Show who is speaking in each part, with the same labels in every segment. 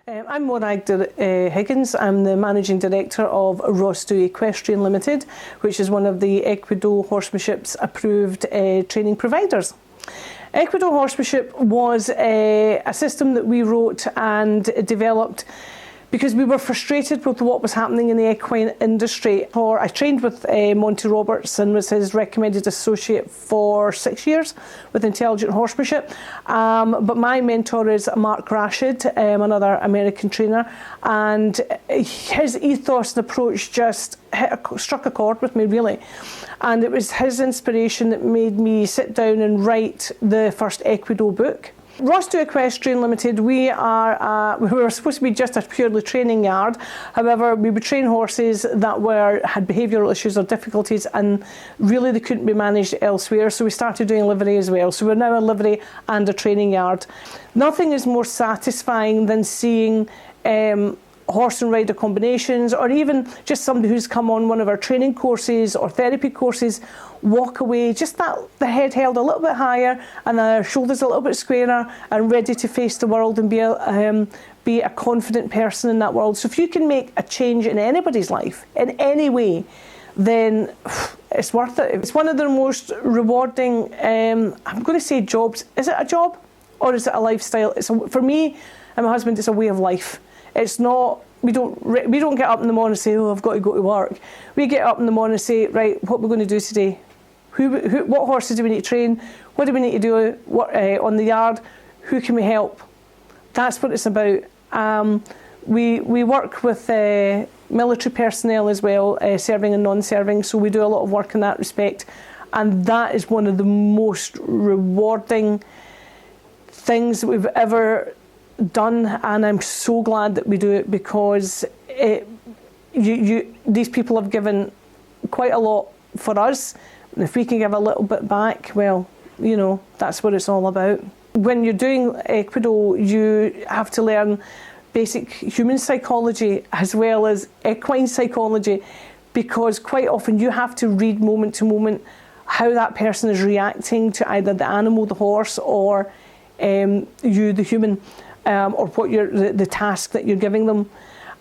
Speaker 1: I'm Morag Higgins. I'm the Managing Director of Equestrian Limited, which is one of the Equido horsemanship's approved training providers. Equido horsemanship was a system that we wrote and developed because we were frustrated with what was happening in the equine industry. I trained with Monty Roberts and was his recommended associate for 6 years with Intelligent Horsemanship. But my mentor is Mark Rashid, another American trainer, and his ethos and approach just struck a chord with me, really. And it was his inspiration that made me sit down and write the first Equido book. Equestrian Limited, we were supposed to be just a purely training yard. However, we would train horses that had behavioural issues or difficulties, and really they couldn't be managed elsewhere. So we started doing livery as well. So we're now a livery and a training yard. Nothing is more satisfying than seeing horse and rider combinations, or even just somebody who's come on one of our training courses or therapy courses walk away just the head held a little bit higher and the shoulders a little bit squarer and ready to face the world and be a confident person in that world. So if you can make a change in anybody's life in any way, then it's worth it. It's one of the most rewarding, I'm going to say jobs. Is it a job or is it a lifestyle? For me and my husband, it's a way of life. It's not, we don't get up in the morning and say, oh, I've got to go to work. We get up in the morning and say, right, what are we going to do today? What horses do we need to train? What do we need to do on the yard? Who can we help? That's what it's about. We work with military personnel as well, serving and non-serving, so we do a lot of work in that respect. And that is one of the most rewarding things that we've ever done, and I'm so glad that we do it, because these people have given quite a lot for us. And if we can give a little bit back, well, you know, that's what it's all about. When you're doing Equido, you have to learn basic human psychology as well as equine psychology, because quite often you have to read moment to moment how that person is reacting to either the animal, the horse, or you, the human. Or what the task that you're giving them.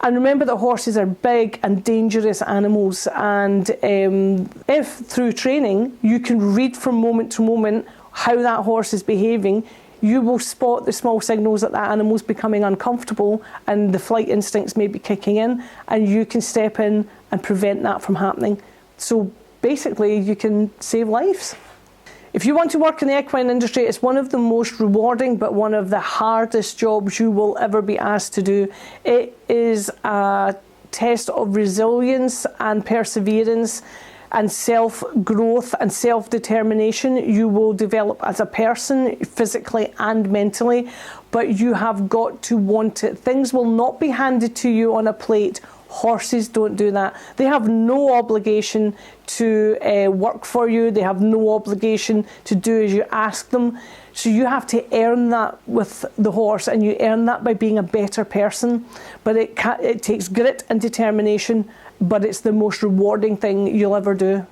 Speaker 1: And remember that horses are big and dangerous animals, and if through training you can read from moment to moment how that horse is behaving, you will spot the small signals that animal's becoming uncomfortable and the flight instincts may be kicking in, and you can step in and prevent that from happening. So basically you can save lives. If you want to work in the equine industry, it's one of the most rewarding but one of the hardest jobs you will ever be asked to do. It is a test of resilience and perseverance and self-growth and self-determination. You will develop as a person, physically and mentally, but you have got to want it. Things will not be handed to you on a plate. Horses don't do that. They have no obligation to work for you. They have no obligation to do as you ask them. So you have to earn that with the horse, and you earn that by being a better person. But it takes grit and determination, but it's the most rewarding thing you'll ever do.